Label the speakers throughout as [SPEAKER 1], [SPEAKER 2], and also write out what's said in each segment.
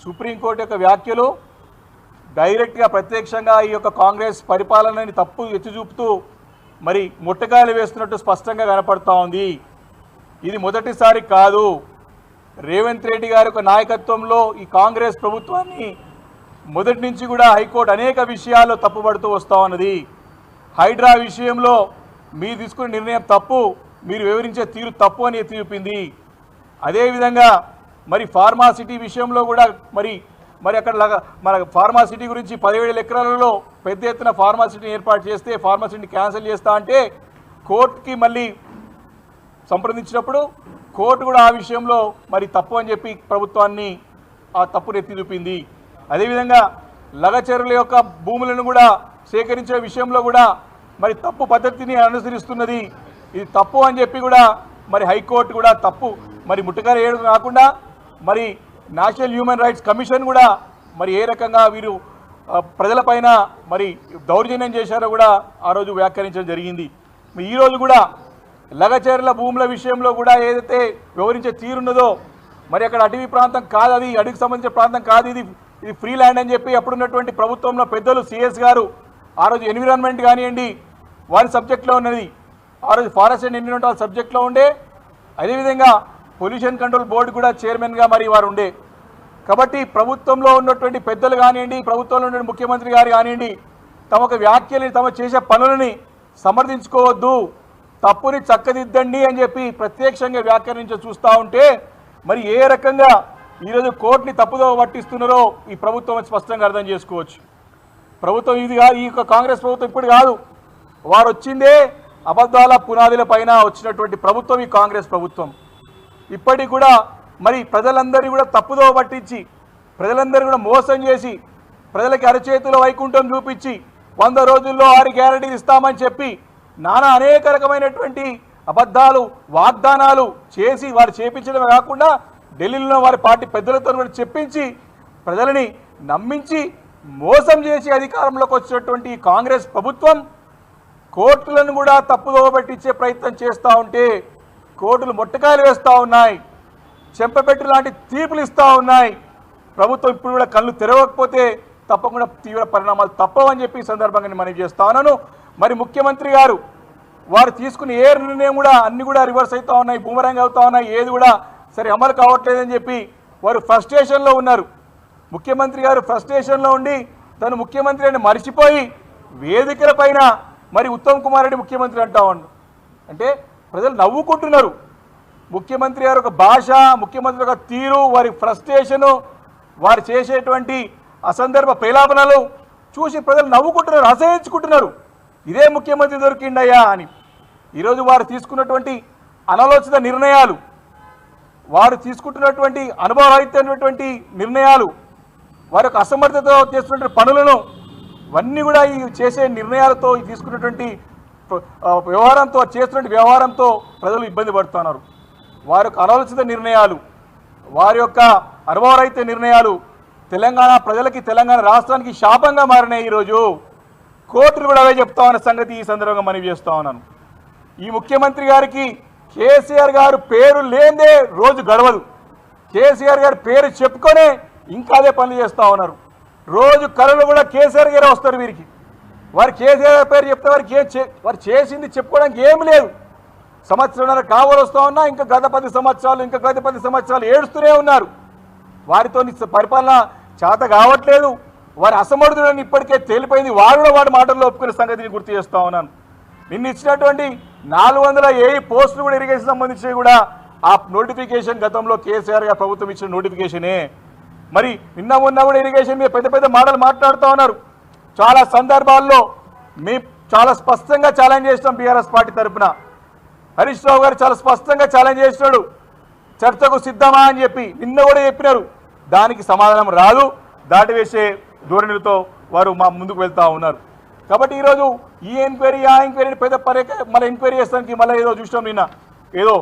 [SPEAKER 1] Supreme court యొక్క వ్యాఖ్యలు డైరెక్ట్గా ప్రత్యక్షంగా ఈ యొక్క కాంగ్రెస్ పరిపాలనని తప్పు ఎత్తి చూపుతూ మరి ముట్టకాయలు వేస్తున్నట్టు స్పష్టంగా కనపడతా ఉంది. ఇది మొదటిసారి కాదు. రేవంత్ రెడ్డి గారి యొక్క నాయకత్వంలో ఈ కాంగ్రెస్ ప్రభుత్వాన్ని మొదటి నుంచి కూడా హైకోర్టు అనేక విషయాల్లో తప్పుపడుతూ వస్తూ ఉన్నది. హైడ్రా విషయంలో మీరు తీసుకునే నిర్ణయం తప్పు, మీరు వివరించే తీరు తప్పు అని ఎత్తి చూపింది. అదేవిధంగా మరి ఫార్మాసిటీ విషయంలో కూడా మరి అక్కడ మన ఫార్మాసిటీ గురించి 17,000 ఎకరాలలో పెద్ద ఎత్తున ఫార్మాసిటీని ఏర్పాటు చేస్తే ఫార్మాసిటీని క్యాన్సిల్ చేస్తా అంటే కోర్టుకి మళ్ళీ సంప్రదించినప్పుడు కోర్టు కూడా ఆ విషయంలో మరి తప్పు అని చెప్పి ప్రభుత్వాన్ని ఆ తప్పును ఎత్తి చూపింది. అదేవిధంగా లగచర్ల యొక్క భూములను కూడా సేకరించే విషయంలో కూడా మరి తప్పు పద్ధతిని అనుసరిస్తున్నది. ఇది తప్పు అని చెప్పి కూడా మరి హైకోర్టు కూడా తప్పు మరి ముట్టకారు ఏడు కాకుండా మరి నేషనల్ హ్యూమన్ రైట్స్ కమిషన్ కూడా మరి ఏ రకంగా వీరు ప్రజలపైన మరి దౌర్జన్యం చేశారో కూడా ఆ రోజు వ్యాఖ్యానించడం జరిగింది. ఈరోజు కూడా లగచర్ల భూముల విషయంలో కూడా ఏదైతే వివరించే తీరున్నదో మరి అక్కడ అటవీ ప్రాంతం కాదు, అది అడవికి సంబంధించిన ప్రాంతం కాదు, ఇది ఫ్రీ ల్యాండ్ అని చెప్పి అప్పుడున్నటువంటి ప్రభుత్వంలో పెద్దలు సిఎస్ గారు ఆ రోజు ఎన్విరాన్మెంట్ కానివ్వండి వారి సబ్జెక్ట్లో ఉన్నది, ఆ రోజు ఫారెస్ట్ అండ్ ఎన్విరాన్మెంటల్ సబ్జెక్ట్లో ఉండే, అదేవిధంగా పొల్యూషన్ కంట్రోల్ బోర్డు కూడా చైర్మన్గా మరి వారు ఉండే. కాబట్టి ప్రభుత్వంలో ఉన్నటువంటి పెద్దలు కానివ్వండి, ప్రభుత్వంలో ఉన్న ముఖ్యమంత్రి గారు కానివ్వండి, తమకు వ్యాఖ్యలని తమ చేసే పనులని సమర్థించుకోవద్దు, తప్పుని చక్కదిద్దండి అని చెప్పి ప్రత్యక్షంగా వ్యాఖ్యానించి చూస్తూ ఉంటే మరి ఏ రకంగా ఈరోజు కోర్టుని తప్పుదో పట్టిస్తున్నారో ఈ ప్రభుత్వం స్పష్టంగా అర్థం చేసుకోవచ్చు. ప్రభుత్వం ఇది కాదు, ఈ యొక్క కాంగ్రెస్ ప్రభుత్వం ఇప్పుడు కాదు, వారు వచ్చిందే అబద్ధాల పునాదుల పైన వచ్చినటువంటి ప్రభుత్వం ఈ కాంగ్రెస్ ప్రభుత్వం. ఇప్పటికి కూడా మరి ప్రజలందరినీ కూడా తప్పుదో పట్టించి ప్రజలందరూ కూడా మోసం చేసి ప్రజలకి అరచేతుల వైకుంఠం చూపించి 100 రోజుల్లో 6 గ్యారెంటీలు ఇస్తామని చెప్పి నానా అనేక రకమైనటువంటి అబద్ధాలు వాగ్దానాలు చేసి వారు చేపించడమే కాకుండా ఢిల్లీలో వారి పార్టీ పెద్దలతో కూడా చెప్పించి ప్రజలని నమ్మించి మోసం చేసి అధికారంలోకి వచ్చినటువంటి కాంగ్రెస్ ప్రభుత్వం కోర్టులను కూడా తప్పుదో పట్టించే ప్రయత్నం చేస్తూ ఉంటే కోర్టులు మొట్టకాయలు వేస్తూ ఉన్నాయి, చెంపపెట్టు లాంటి తీర్పులు ఇస్తూ ఉన్నాయి. ప్రభుత్వం ఇప్పుడు కూడా కళ్ళు తెరవకపోతే తప్పకుండా తీవ్ర పరిణామాలు తప్పవని చెప్పి ఈ సందర్భంగా నేను మనవి చేస్తా ఉన్నాను. మరి ముఖ్యమంత్రి గారు వారు తీసుకున్న ఏ నిర్ణయం కూడా అన్ని కూడా రివర్స్ అవుతూ ఉన్నాయి, బూమరాంగ్ అవుతూ ఉన్నాయి, ఏది కూడా సరే అమలు కావట్లేదని చెప్పి వారు ఫ్రస్ట్రేషన్లో ఉన్నారు. ముఖ్యమంత్రి గారు ఫ్రస్ట్రేషన్లో ఉండి తను ముఖ్యమంత్రి అని మర్చిపోయి వేదికల పైన మరి ఉత్తమ్ కుమార్ రెడ్డి ముఖ్యమంత్రి అంటా ఉన్నాడు. అంటే ప్రజలు నవ్వుకుంటున్నారు. ముఖ్యమంత్రి గారు ఒక భాష, ముఖ్యమంత్రి ఒక తీరు, వారి ఫ్రస్ట్రేషను, వారు చేసేటువంటి అసందర్భ ప్రేలాపనలు చూసి ప్రజలు నవ్వుకుంటున్నారు, అసహించుకుంటున్నారు. ఇదే ముఖ్యమంత్రి దొరికిండయ్యా అని. ఈరోజు వారు తీసుకున్నటువంటి అనాలోచిత నిర్ణయాలు, వారు తీసుకుంటున్నటువంటి అనుభవరహితమైనటువంటి నిర్ణయాలు, వారి యొక్క అసమర్థతతో చేస్తున్నటువంటి పనులను ఇవన్నీ కూడా ఈ చేసే నిర్ణయాలతో తీసుకున్నటువంటి వ్యవహారంతో చేస్తున్న వ్యవహారంతో ప్రజలు ఇబ్బంది పడుతున్నారు. వారి యొక్క అనాలోచిత నిర్ణయాలు, వారి యొక్క అనుభవరహిత నిర్ణయాలు తెలంగాణ ప్రజలకి, తెలంగాణ రాష్ట్రానికి శాపంగా మారినాయి. ఈరోజు కోర్టులు కూడా అవే చెప్తా ఉన్న సంగతి ఈ సందర్భంగా మనవి చేస్తూ ఉన్నాను. ఈ ముఖ్యమంత్రి గారికి కేసీఆర్ గారు పేరు లేదే రోజు గడవదు. కేసీఆర్ గారి పేరు చెప్పుకొనే ఇంకా అదే పనులు చేస్తూ ఉన్నారు. రోజు కళలు కూడా కేసీఆర్ గారే వస్తారు వీరికి. వారు కేసీఆర్ పేరు చెప్తే వారు చేసింది చెప్పుకోవడానికి ఏమి లేదు. సంవత్సరంన్నర కావాలి వస్తూ ఉన్నా ఇంకా గత 10 సంవత్సరాలు ఏడుస్తూనే ఉన్నారు. వారితో పరిపాలన చేత కావట్లేదు, వారి అసమర్థులని ఇప్పటికే తేలిపోయింది. వారు మాటల్లో ఒప్పుకునే సంగతిని గుర్తు చేస్తూ ఉన్నాను. నిన్న ఇచ్చినటువంటి 400 పోస్టులు కూడా ఇరిగేషన్ సంబంధించి కూడా ఆ నోటిఫికేషన్ గతంలో కేసీఆర్ గారు ప్రభుత్వం ఇచ్చిన నోటిఫికేషనే. మరి నిన్న మొన్న కూడా ఇరిగేషన్ మీద పెద్ద మాటలు మాట్లాడుతూ ఉన్నారు. చాలా సందర్భాల్లో మేము చాలా స్పష్టంగా ఛాలెంజ్ చేసినాం. బీఆర్ఎస్ పార్టీ తరఫున హరీష్ రావు గారు చాలా స్పష్టంగా ఛాలెంజ్ చేసినాడు, చర్చకు సిద్ధమా అని చెప్పి. నిన్న కూడా చెప్పినారు, దానికి సమాధానం రాదు, దాటివేసే ధోరణితో వారు ముందుకు వెళ్తూ ఉన్నారు. కాబట్టి ఈరోజు ఈ ఎంక్వైరీ ఆ ఎంక్వైరీని మళ్ళీ ఎంక్వైరీ చేస్తానికి మళ్ళీ ఏదో చూసినాం నిన్న, ఏదో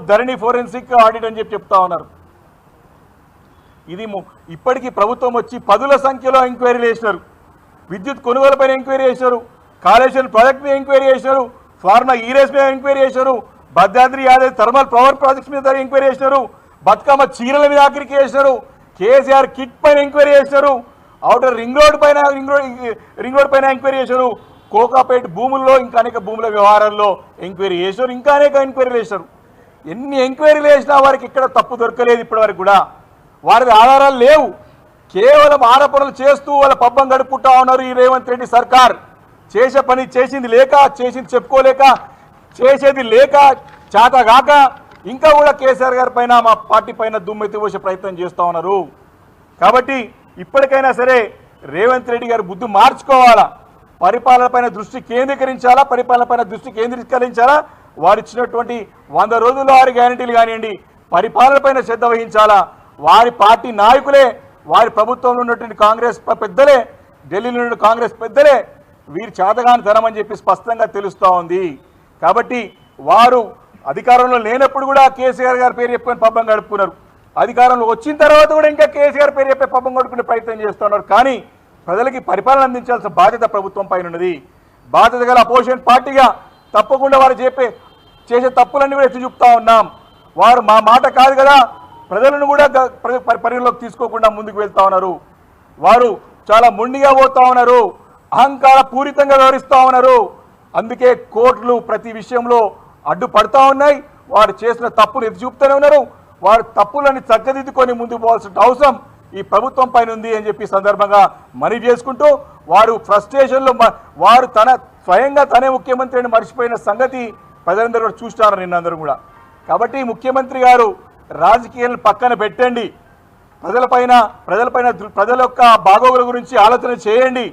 [SPEAKER 1] ధరణి ఫోరెన్సిక్ ఆడిట్ అని చెప్తా ఉన్నారు. ఇది ఇప్పటికీ ప్రభుత్వం వచ్చి 10ల సంఖ్యలో ఎంక్వైరీలు చేసినారు. విద్యుత్ కొనుగోలు పైన ఎంక్వైరీ చేశారు, కాళేశ్వరం ప్రాజెక్ట్ మీద ఎంక్వైరీ చేశారు, ఫార్మా ఈరేస్ మీద ఎంక్వైరీ చేశారు, Bhadradri Yadav thermal power projects మీద ఎంక్వైరీ చేశారు, బతుకమ్మ చీరల మీద ఆఖరికి చేశారు, కేసీఆర్ కిట్ పైన ఎంక్వైరీ చేశారు, అవుటర్ రింగ్ రోడ్ పైన ఎంక్వైరీ చేశారు, కోకాపేట భూముల్లో ఇంకా అనేక భూముల వ్యవహారాల్లో ఎంక్వైరీ చేశారు, ఇంకా అనేక ఎంక్వైరీలు చేశారు. ఎన్ని ఎంక్వైరీలు చేసినా వారికి ఇక్కడ తప్పు దొరకలేదు ఇప్పటివరకు కూడా. వారికి ఆధారాలు లేవు, కేవలం ఆరోపణలు చేస్తూ వాళ్ళ పబ్బం గడుపుకుంటా ఉన్నారు ఈ రేవంత్ రెడ్డి సర్కార్. చేసే పని చేసింది లేక, చేసింది చెప్పుకోలేక, చేసేది లేక, చేతగాక ఇంకా కూడా కేసీఆర్ గారి పైన మా పార్టీ పైన దుమ్మెత్తి పోసే ప్రయత్నం చేస్తూ ఉన్నారు. కాబట్టి ఇప్పటికైనా సరే రేవంత్ రెడ్డి గారు బుద్ధి మార్చుకోవాలా, పరిపాలన పైన దృష్టి కేంద్రీకరించాలా, పరిపాలన పైన దృష్టి కేంద్రీకరించాలా. వారు ఇచ్చినటువంటి 100 రోజుల్లో 6 గ్యారెంటీలు కానివ్వండి, పరిపాలన పైన శ్రద్ధ వహించాలా. వారి పార్టీ నాయకులే, వారి ప్రభుత్వంలో ఉన్నటువంటి కాంగ్రెస్ పెద్దలే, ఢిల్లీలో ఉన్న కాంగ్రెస్ పెద్దలే వీరి చేతగాని ధనం అని చెప్పి స్పష్టంగా తెలుస్తూ ఉంది. కాబట్టి వారు అధికారంలో లేనప్పుడు కూడా కేసీఆర్ గారి పేరు చెప్పుకొని పబ్బం గడుపుకున్నారు, అధికారంలో వచ్చిన తర్వాత కూడా ఇంకా కేసీఆర్ పేరు చెప్పే పబ్బం గడుపుకునే ప్రయత్నం చేస్తున్నారు. కానీ ప్రజలకి పరిపాలన అందించాల్సిన బాధ్యత ప్రభుత్వం పైన ఉన్నది. బాధ్యత గల అపోజిషన్ పార్టీగా తప్పకుండా వారు చేసే తప్పులన్నీ కూడా ఎత్తి చూపుతా ఉన్నాం. వారు మా మాట కాదు కదా, ప్రజలను కూడా పరిగణలోకి తీసుకోకుండా ముందుకు వెళ్తా ఉన్నారు. వారు చాలా మొండిగా పోతా ఉన్నారు, అహంకార పూరితంగా వ్యవహరిస్తూ ఉన్నారు. అందుకే కోర్టులు ప్రతి విషయంలో అడ్డుపడతా ఉన్నాయి. వారు చేసిన తప్పులు ఎత్తి చూపుతూనే ఉన్నారు. వారు తప్పులని చక్కదిద్దుకొని ముందుకు పోవాల్సిన అవసరం ఈ ప్రభుత్వం పైన ఉంది అని చెప్పి సందర్భంగా మనవి చేసుకుంటూ, వారు ఫ్రస్ట్రేషన్లో వారు స్వయంగా తనే ముఖ్యమంత్రి అని మర్చిపోయిన సంగతి ప్రజలందరూ కూడా చూస్తున్నారు నిన్నందరూ కూడా. కాబట్టి ముఖ్యమంత్రి గారు రాజకీయాలను పక్కన పెట్టండి, ప్రజల యొక్క బాగోగుల గురించి ఆలోచన చేయండి.